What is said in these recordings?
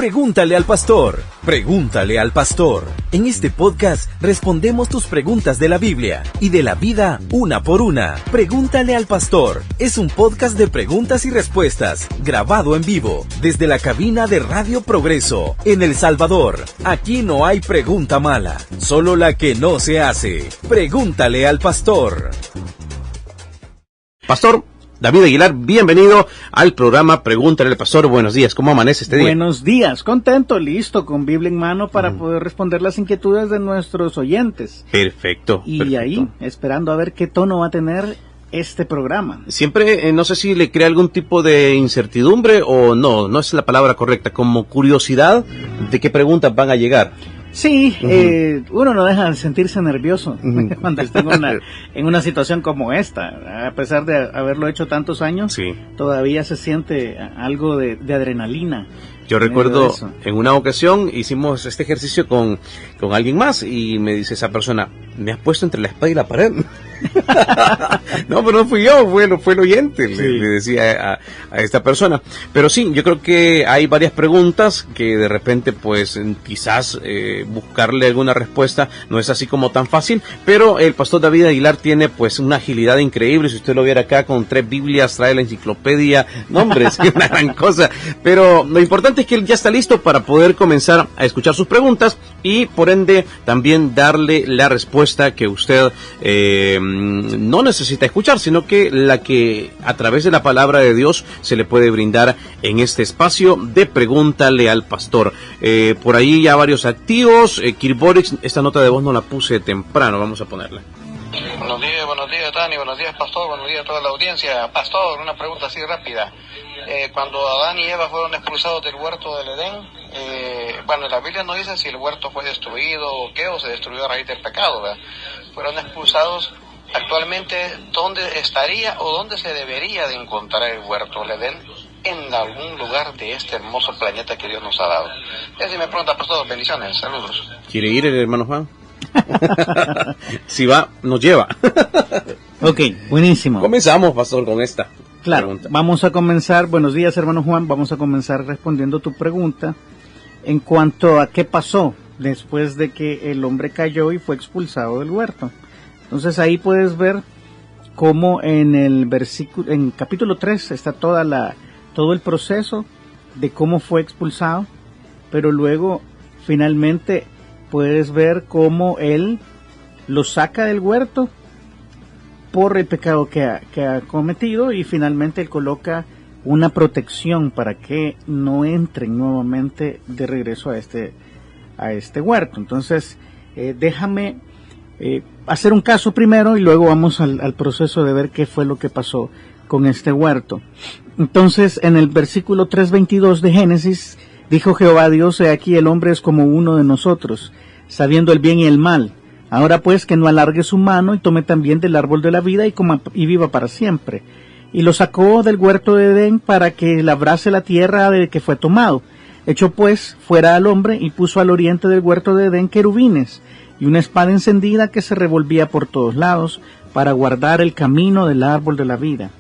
Pregúntale al pastor. Pregúntale al pastor. En este podcast respondemos tus preguntas de la Biblia y de la vida una por una. Pregúntale al pastor. Es un podcast de preguntas y respuestas, grabado en vivo, desde la cabina de Radio Progreso, en El Salvador. Aquí no hay pregunta mala, solo la que no se hace. Pregúntale al pastor. Pastor David Aguilar, bienvenido al programa Pregúntale al Pastor. Buenos días, ¿cómo amanece este día? Buenos días, contento, listo, con Biblia en mano para poder responder las inquietudes de nuestros oyentes. Perfecto. Y ahí, esperando a ver qué tono va a tener este programa. Siempre, no sé si le crea algún tipo de incertidumbre o no es la palabra correcta, como curiosidad de qué preguntas van a llegar. Sí, uno no deja de sentirse nervioso cuando está en una situación como esta. A pesar de haberlo hecho tantos años, sí, todavía se siente algo de adrenalina. Yo recuerdo en una ocasión hicimos este ejercicio con alguien más y me dice esa persona, me has puesto entre la espada y la pared. No, pero no fui yo, fue el oyente, sí. le decía a esta persona. Pero sí, yo creo que hay varias preguntas que de repente pues quizás buscarle alguna respuesta no es así como tan fácil, pero el pastor David Aguilar tiene pues una agilidad increíble. Si usted lo viera acá con 3 Biblias, trae la enciclopedia, no hombre, es una gran cosa. Pero lo importante es que él ya está listo para poder comenzar a escuchar sus preguntas y por ende también darle la respuesta que usted no necesita escuchar, sino que la que a través de la palabra de Dios se le puede brindar en este espacio de Pregúntale al Pastor. Por ahí ya varios activos. Kirborix, esta nota de voz no la puse temprano, vamos a ponerla. Buenos días Dani, buenos días Pastor, buenos días a toda la audiencia. Pastor, una pregunta así rápida. Cuando Adán y Eva fueron expulsados del huerto del Edén, bueno, la Biblia no dice si el huerto fue destruido o qué, o se destruyó a raíz del pecado, ¿verdad? Fueron expulsados. Actualmente, ¿dónde estaría o dónde se debería de encontrar el huerto del Edén? En algún lugar de este hermoso planeta que Dios nos ha dado. Esa me pregunta, Pastor, bendiciones, saludos. ¿Quiere ir el hermano Juan? Si va, nos lleva. Ok, buenísimo. Comenzamos, Pastor, con esta pregunta. Vamos a comenzar. Buenos días, hermano Juan. Vamos a comenzar respondiendo tu pregunta en cuanto a qué pasó después de que el hombre cayó y fue expulsado del huerto. Entonces ahí puedes ver cómo en el versículo, en capítulo 3 está todo el proceso de cómo fue expulsado, pero luego finalmente puedes ver cómo él lo saca del huerto por el pecado que ha cometido y finalmente él coloca una protección para que no entren nuevamente de regreso a este huerto. Entonces déjame hacer un caso primero y luego vamos al proceso de ver qué fue lo que pasó con este huerto. Entonces, en el versículo 3:22 de Génesis, dijo Jehová Dios, he aquí el hombre es como uno de nosotros, sabiendo el bien y el mal. Ahora pues que no alargue su mano y tome también del árbol de la vida y coma y viva para siempre. Y lo sacó del huerto de Edén para que labrase la tierra de que fue tomado. Echó pues fuera al hombre y puso al oriente del huerto de Edén querubines y una espada encendida que se revolvía por todos lados para guardar el camino del árbol de la vida.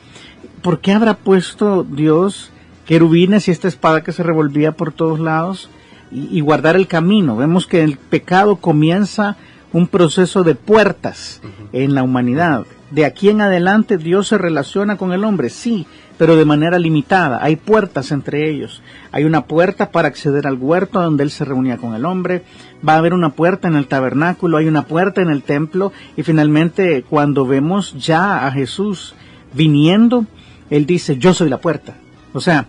¿Por qué habrá puesto Dios querubines y esta espada que se revolvía por todos lados y guardar el camino? Vemos que el pecado comienza un proceso de puertas en la humanidad. De aquí en adelante Dios se relaciona con el hombre, sí, pero de manera limitada. Hay puertas entre ellos. Hay una puerta para acceder al huerto donde él se reunía con el hombre. Va a haber una puerta en el tabernáculo, hay una puerta en el templo. Y finalmente, cuando vemos ya a Jesús viniendo, él dice, yo soy la puerta. O sea,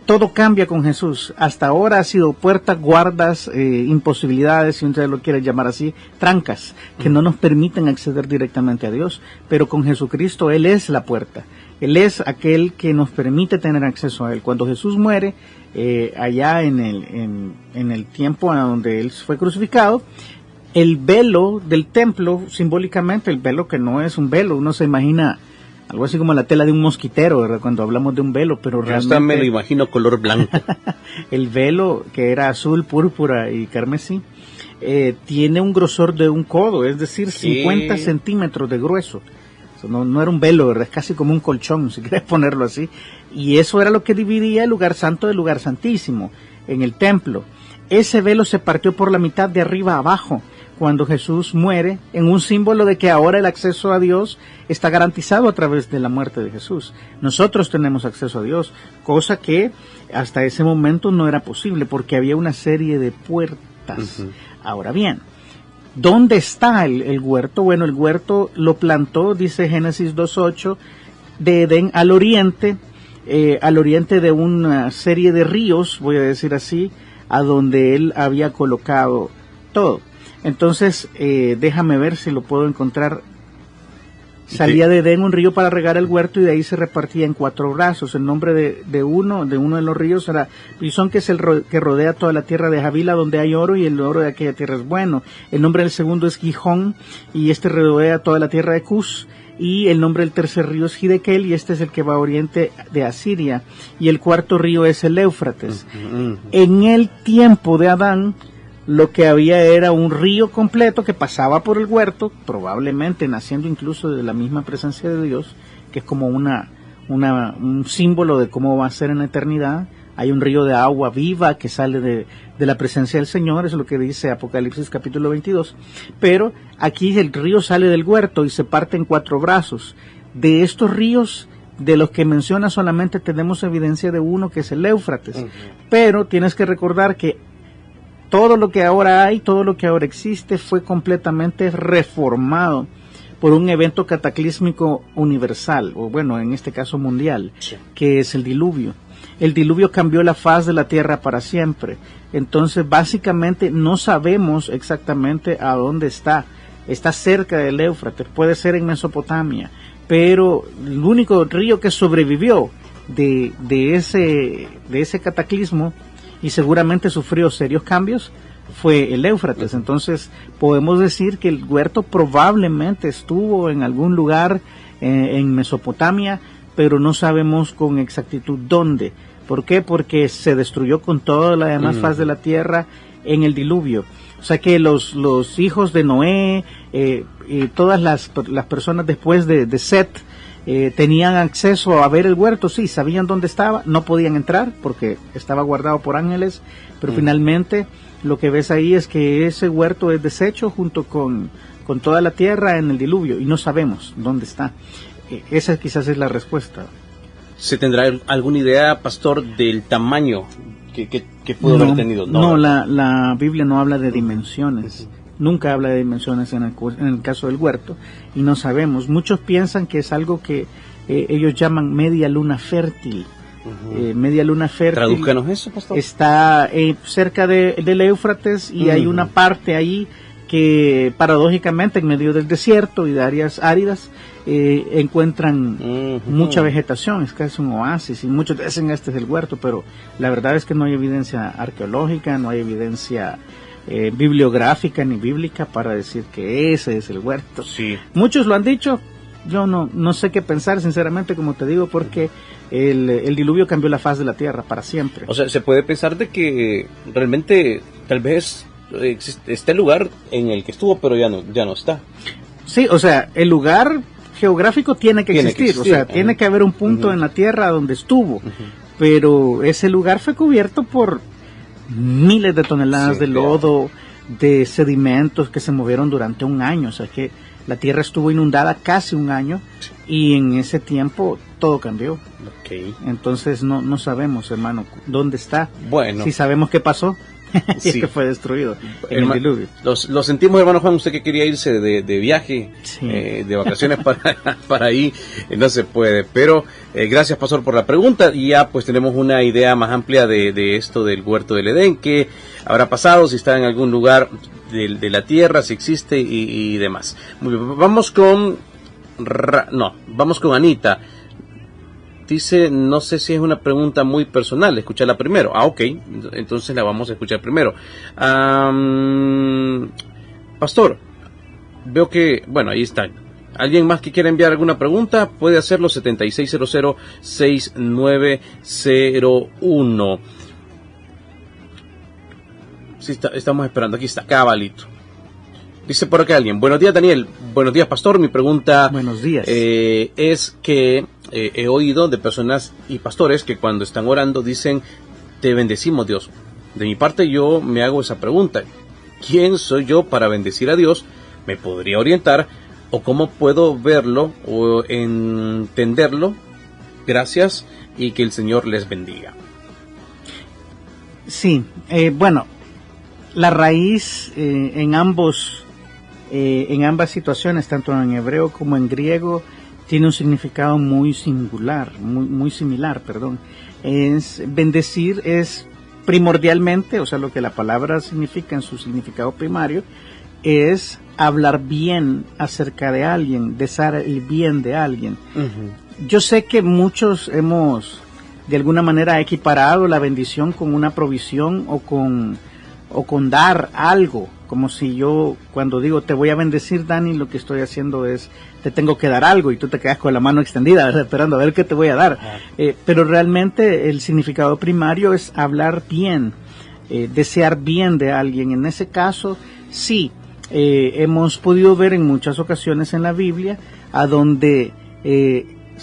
todo cambia con Jesús. Hasta ahora ha sido puertas, guardas, imposibilidades, si usted lo quiere llamar así, trancas, que no nos permiten acceder directamente a Dios. Pero con Jesucristo, Él es la puerta. Él es aquel que nos permite tener acceso a Él. Cuando Jesús muere, allá en el tiempo donde Él fue crucificado, el velo del templo, simbólicamente, el velo que no es un velo, uno se imagina algo así como la tela de un mosquitero, ¿verdad? Cuando hablamos de un velo, pero realmente... Yo hasta me lo imagino color blanco. El velo, que era azul, púrpura y carmesí, tiene un grosor de un codo, es decir, 50 centímetros de grueso. No era un velo, ¿verdad? Es casi como un colchón, si quieres ponerlo así. y eso era lo que dividía el lugar santo del lugar santísimo en el templo. Ese velo se partió por la mitad de arriba a abajo cuando Jesús muere, en un símbolo de que ahora el acceso a Dios está garantizado a través de la muerte de Jesús. Nosotros tenemos acceso a Dios, cosa que hasta ese momento no era posible porque había una serie de puertas. Ahora bien, ¿dónde está el huerto? Bueno, el huerto lo plantó, dice Génesis 2:8, de Edén al oriente de una serie de ríos, voy a decir así, a donde él había colocado todo. Entonces, déjame ver si lo puedo encontrar. Salía de Edén un río para regar el huerto y de ahí se repartía en 4 brazos. El nombre de uno de los ríos era Pisón, que es el que rodea toda la tierra de Javila, donde hay oro, y el oro de aquella tierra es bueno. El nombre del segundo es Gijón, y este rodea toda la tierra de Cus. Y el nombre del tercer río es Hidekel, y este es el que va a oriente de Asiria. Y el cuarto río es el Éufrates. En el tiempo de Adán, lo que había era un río completo que pasaba por el huerto, probablemente naciendo incluso de la misma presencia de Dios, que es como un símbolo de cómo va a ser en la eternidad. Hay un río de agua viva que sale de la presencia del Señor, es lo que dice Apocalipsis capítulo 22. Pero aquí el río sale del huerto y se parte en 4 brazos. De estos ríos, de los que menciona, solamente tenemos evidencia de uno, que es el Éufrates. Pero tienes que recordar que todo lo que ahora hay, todo lo que ahora existe, fue completamente reformado por un evento cataclísmico universal, o bueno, en este caso mundial, que es el diluvio. El diluvio cambió la faz de la tierra para siempre. Entonces, básicamente, no sabemos exactamente a dónde está. Está cerca del Éufrates, puede ser en Mesopotamia, pero el único río que sobrevivió de ese cataclismo, y seguramente sufrió serios cambios, fue el Éufrates. Entonces podemos decir que el huerto probablemente estuvo en algún lugar en Mesopotamia, pero no sabemos con exactitud dónde. ¿Por qué? Porque se destruyó con toda la demás faz de la tierra en el diluvio. O sea que los hijos de Noé y todas las personas después de Set, tenían acceso a ver el huerto, sí, sabían dónde estaba, no podían entrar porque estaba guardado por ángeles, pero finalmente lo que ves ahí es que ese huerto es deshecho junto con toda la tierra en el diluvio, y no sabemos dónde está. Esa quizás es la respuesta. ¿Se tendrá alguna idea, pastor, del tamaño que pudo haber tenido? No, la Biblia no habla de dimensiones. Nunca habla de dimensiones en el caso del huerto, y no sabemos. Muchos piensan que es algo que ellos llaman media luna fértil. Media luna fértil. Tradúzcanos eso, pastor. Está cerca del Éufrates, y hay una parte ahí que paradójicamente en medio del desierto y de áreas áridas encuentran mucha vegetación. Es casi un oasis, y muchos dicen este es el huerto, pero la verdad es que no hay evidencia arqueológica, no hay evidencia bibliográfica ni bíblica para decir que ese es el huerto. Sí. Muchos lo han dicho, yo no sé qué pensar sinceramente, como te digo, porque el diluvio cambió la faz de la tierra para siempre. O sea, se puede pensar de que realmente tal vez está el lugar en el que estuvo, pero ya no está. Sí, o sea, el lugar geográfico tiene que existir, o sea, tiene que haber un punto en la tierra donde estuvo, pero ese lugar fue cubierto por miles de toneladas de lodo, de sedimentos que se movieron durante un año. O sea que la tierra estuvo inundada casi un año, y en ese tiempo todo cambió. Entonces no sabemos, hermano, dónde está. Bueno, si sabemos qué pasó, es que fue destruido en el diluvio. Lo sentimos, hermano Juan, usted que quería irse de viaje, de vacaciones para ahí, no se puede, pero gracias, pastor, por la pregunta, y ya pues tenemos una idea más amplia de esto del huerto del Edén, que habrá pasado, si está en algún lugar de la tierra, si existe y demás. Muy bien, vamos con Anita. Dice, no sé si es una pregunta muy personal, escucharla primero. Ok, entonces la vamos a escuchar primero. Pastor, veo que, bueno, ahí está. ¿Alguien más que quiera enviar alguna pregunta? Puede hacerlo, 7600-6901. Sí, estamos esperando, aquí está, cabalito. Dice por acá alguien, buenos días, Daniel, buenos días, pastor, mi pregunta buenos días. Es que he oído de personas y pastores que cuando están orando dicen, te bendecimos Dios. De mi parte yo me hago esa pregunta, ¿quién soy yo para bendecir a Dios? ¿Me podría orientar? ¿O cómo puedo verlo o entenderlo? Gracias y que el Señor les bendiga. Sí, bueno, la raíz en ambas situaciones, tanto en hebreo como en griego, tiene un significado muy singular, muy similar, perdón. Bendecir es primordialmente, o sea, lo que la palabra significa en su significado primario, es hablar bien acerca de alguien, desear el bien de alguien. Uh-huh. Yo sé que muchos hemos de alguna manera equiparado la bendición con una provisión o con dar algo, como si yo cuando digo te voy a bendecir, Dani, lo que estoy haciendo es te tengo que dar algo y tú te quedas con la mano extendida, ¿verdad? Esperando a ver qué te voy a dar. Pero realmente el significado primario es hablar bien, desear bien de alguien. En ese caso, sí, hemos podido ver en muchas ocasiones en la Biblia a donde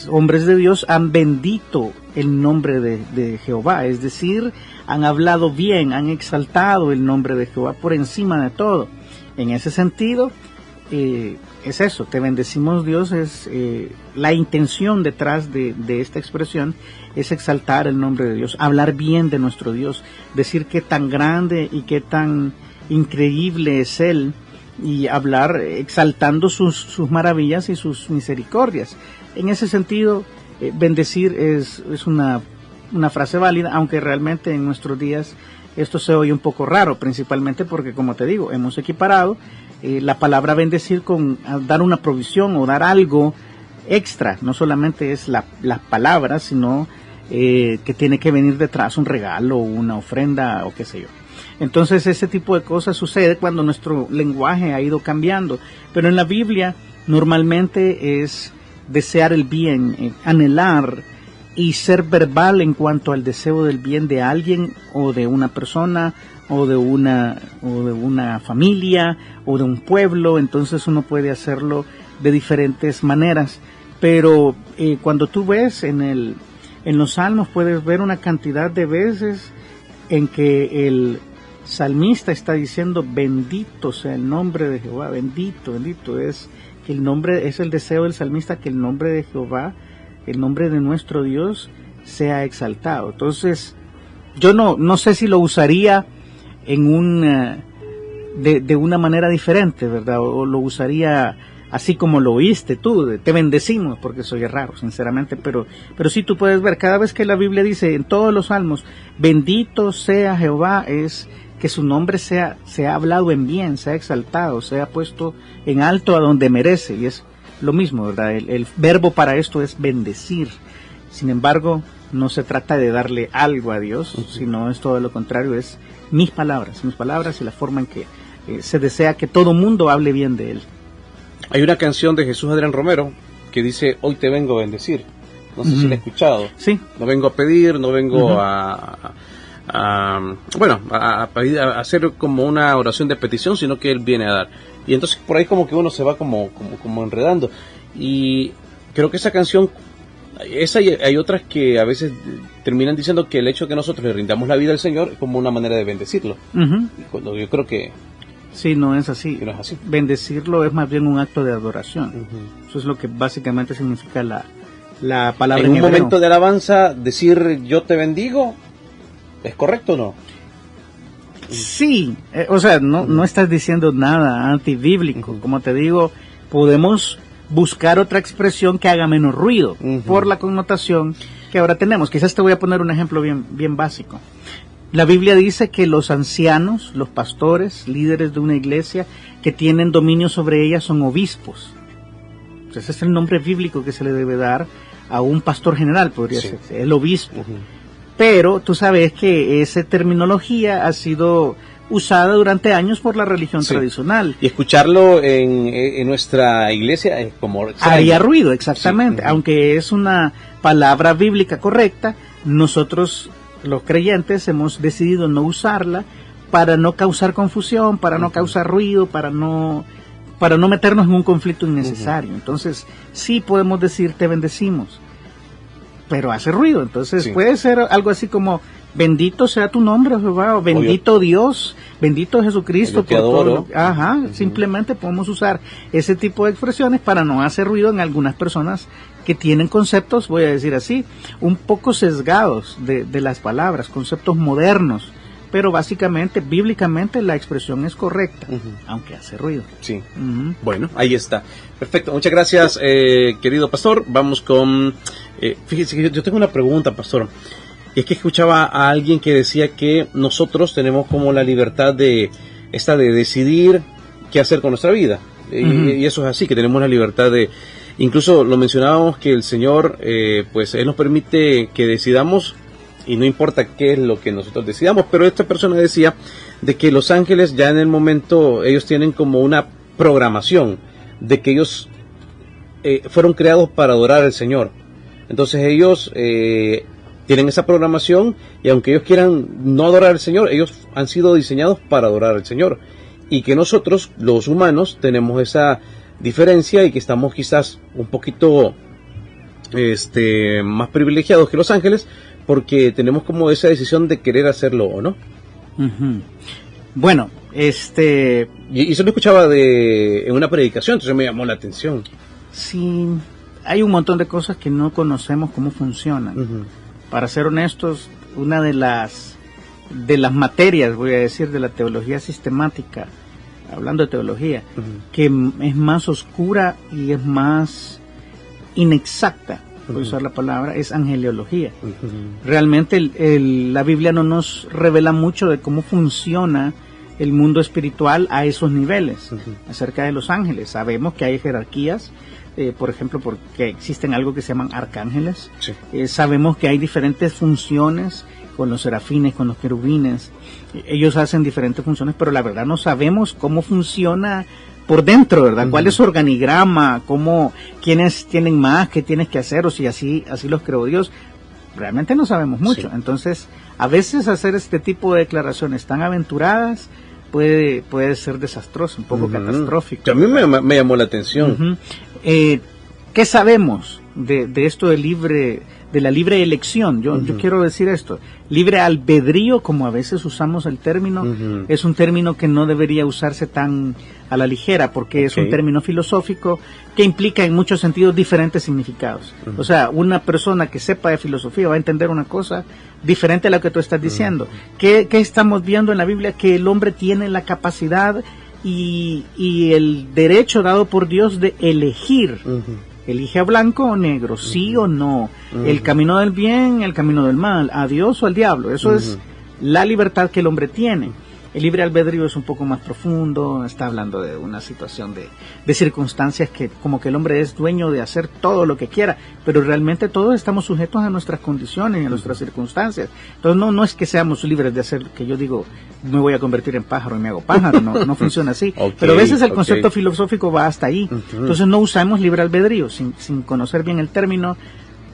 hombres de Dios han bendito el nombre de Jehová, es decir, han hablado bien, han exaltado el nombre de Jehová por encima de todo. En ese sentido, es eso, te bendecimos Dios, es la intención detrás de esta expresión es exaltar el nombre de Dios, hablar bien de nuestro Dios, decir qué tan grande y qué tan increíble es Él, y hablar exaltando sus maravillas y sus misericordias. En ese sentido, bendecir es una frase válida, aunque realmente en nuestros días esto se oye un poco raro, principalmente porque, como te digo, hemos equiparado la palabra bendecir con dar una provisión o dar algo extra. No solamente es la palabra, sino que tiene que venir detrás un regalo, una ofrenda o qué sé yo. Entonces ese tipo de cosas sucede cuando nuestro lenguaje ha ido cambiando, pero en la Biblia normalmente es desear el bien, anhelar y ser verbal en cuanto al deseo del bien de alguien o de una persona o de una familia o de un pueblo. Entonces uno puede hacerlo de diferentes maneras, pero cuando tú ves en los salmos puedes ver una cantidad de veces en que el salmista está diciendo bendito sea el nombre de Jehová, bendito es que el nombre, es el deseo del salmista, que el nombre de Jehová, el nombre de nuestro Dios sea exaltado. Entonces yo no sé si lo usaría en de una manera diferente, ¿verdad? O lo usaría así como lo oíste tú, te bendecimos, porque soy raro, sinceramente, pero sí tú puedes ver, cada vez que la Biblia dice en todos los salmos, bendito sea Jehová, es que su nombre sea hablado en bien, sea exaltado, sea puesto en alto a donde merece, y es lo mismo, ¿verdad? El verbo para esto es bendecir. Sin embargo, no se trata de darle algo a Dios, sino es todo lo contrario, es mis palabras y la forma en que se desea que todo mundo hable bien de Él. Hay una canción de Jesús Adrián Romero que dice, hoy te vengo a bendecir. No sé si la he escuchado. Sí. No vengo a pedir, no vengo a hacer como una oración de petición, sino que Él viene a dar. Y entonces por ahí como que uno se va como enredando. Y creo que esa canción, esa y hay otras que a veces terminan diciendo que el hecho de que nosotros le rindamos la vida al Señor es como una manera de bendecirlo. Y cuando yo creo que sí, no es así. No es así. Bendecirlo es más bien un acto de adoración. Eso es lo que básicamente significa la palabra en un hebreo. momento de alabanza, decir yo te bendigo, ¿es correcto o no? Sí, o sea, no estás diciendo nada antibíblico. Como te digo, podemos buscar otra expresión que haga menos ruido por la connotación que ahora tenemos. Quizás te voy a poner un ejemplo bien básico. La Biblia dice que los ancianos, los pastores, líderes de una iglesia que tienen dominio sobre ella son obispos. Ese es el nombre bíblico que se le debe dar a un pastor general, podría ser, el obispo. Pero tú sabes que esa terminología ha sido usada durante años por la religión tradicional. Y escucharlo en nuestra iglesia es como extraño. Haría ruido, exactamente. Aunque es una palabra bíblica correcta, nosotros los creyentes hemos decidido no usarla para no causar confusión, para no causar ruido, para no meternos en un conflicto innecesario. Entonces, sí podemos decir te bendecimos, pero hace ruido. Entonces Sí. puede ser algo así como: bendito sea tu nombre, Jehová, o bendito Dios, bendito Jesucristo. Yo te adoro. Simplemente podemos usar ese tipo de expresiones para no hacer ruido en algunas personas que tienen conceptos, voy a decir así, un poco sesgados de las palabras, conceptos modernos, pero básicamente, bíblicamente, la expresión es correcta, aunque hace ruido. Sí. Bueno, ahí está. Perfecto. Muchas gracias, querido pastor. Vamos con... fíjese que yo tengo una pregunta, pastor. Y es que escuchaba a alguien que decía que nosotros tenemos como la libertad de decidir qué hacer con nuestra vida. Y eso es así, que tenemos la libertad de... Incluso lo mencionábamos que el Señor, pues Él nos permite que decidamos, y no importa qué es lo que nosotros decidamos, pero esta persona decía de que los ángeles ya en el momento, ellos tienen como una programación de que ellos fueron creados para adorar al Señor. Entonces ellos tienen esa programación, y aunque ellos quieran no adorar al Señor, ellos han sido diseñados para adorar al Señor. Y que nosotros, los humanos, tenemos esa diferencia y que estamos quizás un poquito más privilegiados que los ángeles, porque tenemos como esa decisión de querer hacerlo o no. Bueno, y eso lo escuchaba en una predicación, entonces me llamó la atención. Sí, hay un montón de cosas que no conocemos cómo funcionan. Para ser honestos, una de las materias, voy a decir, de la teología sistemática, hablando de teología, que es más oscura y es más inexacta, por usar la palabra, es angeliología. Realmente la Biblia no nos revela mucho de cómo funciona el mundo espiritual a esos niveles, acerca de los ángeles. Sabemos que hay jerarquías, por ejemplo, porque existen algo que se llaman arcángeles. Sí. Sabemos que hay diferentes funciones con los serafines, con los querubines. Ellos hacen diferentes funciones, pero la verdad no sabemos cómo funciona por dentro, ¿verdad? ¿Cuál es su organigrama? ¿Quiénes tienen más? ¿Qué tienes que hacer? O si así los creó Dios. Realmente no sabemos mucho. Sí. Entonces, a veces hacer este tipo de declaraciones tan aventuradas puede ser desastroso, un poco catastrófico. Que a mí me llamó la atención. ¿Qué sabemos de esto de la libre elección? Yo quiero decir esto: libre albedrío, como a veces usamos el término, es un término que no debería usarse tan a la ligera, porque es un término filosófico que implica en muchos sentidos diferentes significados. O sea, una persona que sepa de filosofía va a entender una cosa diferente a lo que tú estás diciendo. ¿Qué estamos viendo en la Biblia? Que el hombre tiene la capacidad y el derecho dado por Dios de elegir. Elige a blanco o negro, sí o no, el camino del bien, el camino del mal, a Dios o al diablo. Eso es la libertad que el hombre tiene. El libre albedrío es un poco más profundo, está hablando de una situación de circunstancias que como que el hombre es dueño de hacer todo lo que quiera, pero realmente todos estamos sujetos a nuestras condiciones y a nuestras circunstancias. Entonces no es que seamos libres de hacer, que yo digo, me voy a convertir en pájaro y me hago pájaro, no funciona así. Pero a veces el concepto filosófico va hasta ahí. Entonces no usamos libre albedrío, sin conocer bien el término.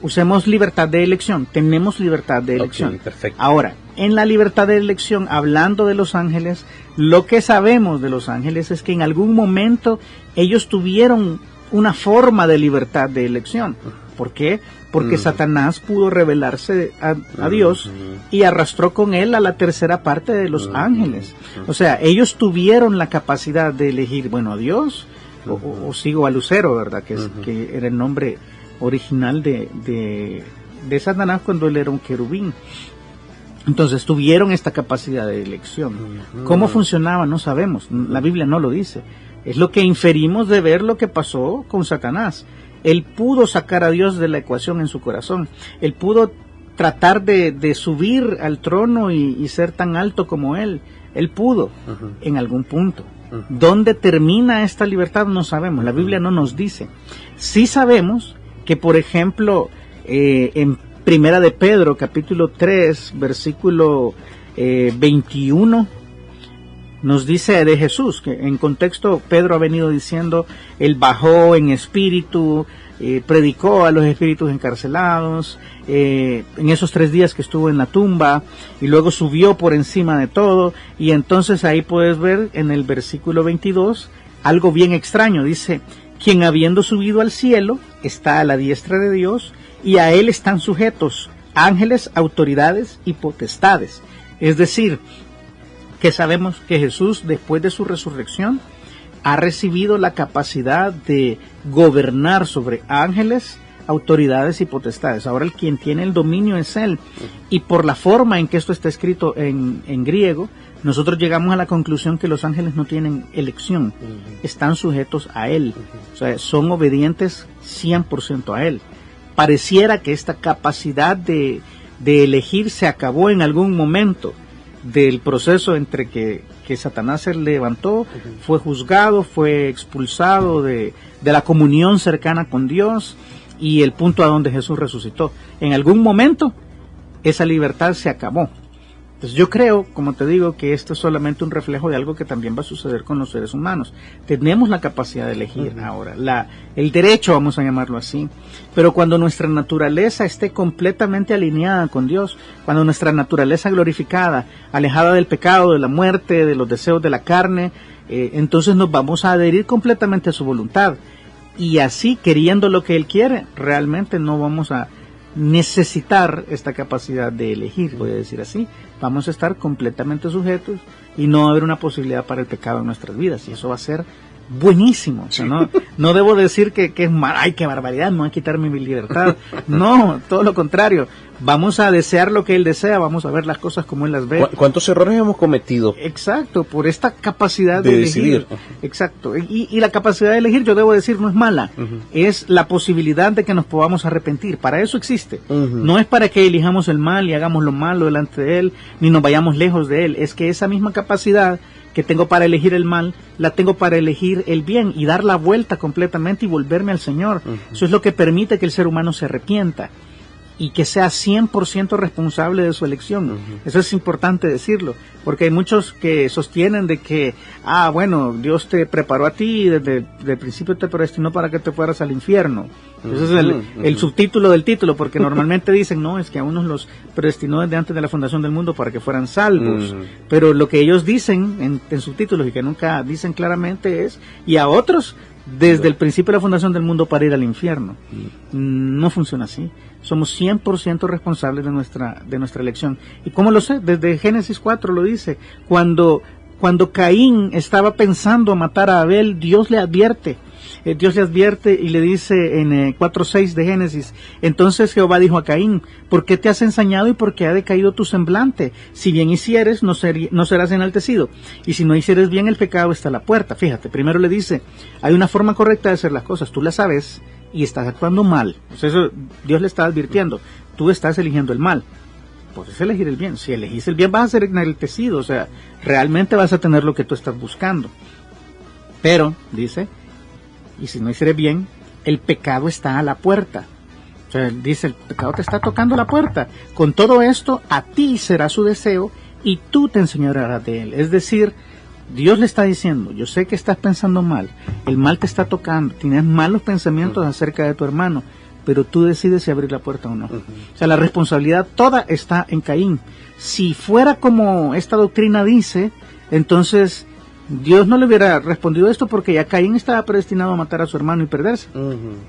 Usemos libertad de elección, tenemos libertad de elección. Perfecto. Ahora, en la libertad de elección, hablando de los ángeles, lo que sabemos de los ángeles es que en algún momento ellos tuvieron una forma de libertad de elección. ¿Por qué? Porque Satanás pudo rebelarse a Dios y arrastró con él a la tercera parte de los ángeles. O sea, ellos tuvieron la capacidad de elegir, bueno, a Dios o sigo a Lucero, ¿verdad? Que era el nombre original de Satanás cuando él era un querubín. Entonces tuvieron esta capacidad de elección. ¿Cómo funcionaba? No sabemos. La Biblia no lo dice. Es lo que inferimos de ver lo que pasó con Satanás. Él pudo sacar a Dios de la ecuación en su corazón. Él pudo tratar de subir al trono y ser tan alto como él. Él pudo en algún punto. ¿Dónde termina esta libertad? No sabemos. La Biblia no nos dice. Sí sabemos que, por ejemplo, en Primera de Pedro, capítulo 3, versículo 21, nos dice de Jesús, que en contexto Pedro ha venido diciendo, él bajó en espíritu, predicó a los espíritus encarcelados, en esos 3 días que estuvo en la tumba, y luego subió por encima de todo, y entonces ahí puedes ver en el versículo 22, algo bien extraño, dice, quien habiendo subido al cielo, está a la diestra de Dios, y a él están sujetos ángeles, autoridades y potestades. Es decir, que sabemos que Jesús, después de su resurrección, ha recibido la capacidad de gobernar sobre ángeles, autoridades y potestades. Ahora quien tiene el dominio es él, y por la forma en que esto está escrito en griego, nosotros llegamos a la conclusión que los ángeles no tienen elección, están sujetos a él, o sea, son obedientes 100% a él. Pareciera que esta capacidad de elegir se acabó en algún momento del proceso entre que Satanás se levantó, fue juzgado, fue expulsado de la comunión cercana con Dios, y el punto a donde Jesús resucitó. En algún momento esa libertad se acabó. Entonces yo creo, como te digo, que esto es solamente un reflejo de algo que también va a suceder con los seres humanos. Tenemos la capacidad de elegir ahora, el derecho, vamos a llamarlo así, pero cuando nuestra naturaleza esté completamente alineada con Dios, cuando nuestra naturaleza glorificada, alejada del pecado, de la muerte, de los deseos de la carne, entonces nos vamos a adherir completamente a su voluntad, y así, queriendo lo que Él quiere, realmente no vamos a necesitar esta capacidad de elegir, voy a decir así. Vamos a estar completamente sujetos y no va a haber una posibilidad para el pecado en nuestras vidas, y eso va a ser buenísimo. O sea, no debo decir que es mal, ay, qué barbaridad, no va a quitarme mi libertad. No, todo lo contrario. Vamos a desear lo que Él desea, vamos a ver las cosas como Él las ve. ¿Cuántos errores hemos cometido? Exacto, por esta capacidad de elegir. Decidir. Exacto, y la capacidad de elegir, yo debo decir, no es mala, es la posibilidad de que nos podamos arrepentir. Para eso existe. No es para que elijamos el mal y hagamos lo malo delante de Él, ni nos vayamos lejos de Él. Es que esa misma capacidad que tengo para elegir el mal, la tengo para elegir el bien y dar la vuelta completamente y volverme al Señor. Eso es lo que permite que el ser humano se arrepienta y que sea 100% responsable de su elección. Eso es importante decirlo, porque hay muchos que sostienen de que, bueno, Dios te preparó a ti, desde el principio te predestinó para que te fueras al infierno. Ese es el subtítulo del título, porque normalmente dicen, no, es que a unos los predestinó desde antes de la fundación del mundo para que fueran salvos. Pero lo que ellos dicen en subtítulos y que nunca dicen claramente es, y a otros desde el principio de la fundación del mundo para ir al infierno. No funciona así. Somos 100% responsables de nuestra elección. ¿Y cómo lo sé? Desde Génesis 4 lo dice. Cuando Caín estaba pensando matar a Abel, Dios le advierte. Dios le advierte y le dice en 4:6 de Génesis: entonces Jehová dijo a Caín, ¿por qué te has ensañado y por qué ha decaído tu semblante? Si bien hicieres, no serás enaltecido, y si no hicieres bien, el pecado está a la puerta. Fíjate, primero le dice, hay una forma correcta de hacer las cosas, tú la sabes y estás actuando mal. O sea, eso Dios le está advirtiendo, tú estás eligiendo el mal. Puedes elegir el bien. Si elegís el bien, vas a ser enaltecido, o sea, realmente vas a tener lo que tú estás buscando. Pero, dice, y si no hicieres bien, el pecado está a la puerta. O sea, dice, el pecado te está tocando la puerta. Con todo esto, a ti será su deseo y tú te enseñorearás de él. Es decir, Dios le está diciendo, yo sé que estás pensando mal, el mal te está tocando, tienes malos pensamientos acerca de tu hermano, pero tú decides si abrir la puerta o no. O sea, la responsabilidad toda está en Caín. Si fuera como esta doctrina dice, entonces Dios no le hubiera respondido esto, porque ya Caín estaba predestinado a matar a su hermano y perderse.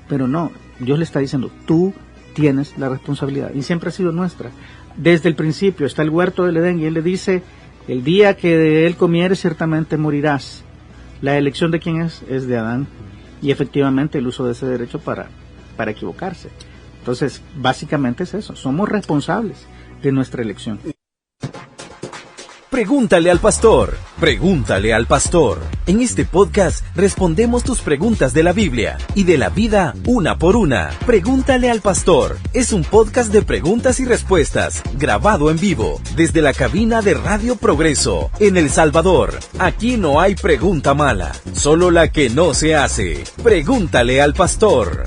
Pero no, Dios le está diciendo, tú tienes la responsabilidad, y siempre ha sido nuestra. Desde el principio está el huerto del Edén, y Él le dice, el día que de él comieres ciertamente morirás. La elección de quién es de Adán, y efectivamente el uso de ese derecho para equivocarse. Entonces, básicamente es eso, somos responsables de nuestra elección. Pregúntale al pastor. Pregúntale al pastor. En este podcast respondemos tus preguntas de la Biblia y de la vida una por una. Pregúntale al pastor. Es un podcast de preguntas y respuestas, grabado en vivo desde la cabina de Radio Progreso en El Salvador. Aquí no hay pregunta mala, solo la que no se hace. Pregúntale al pastor.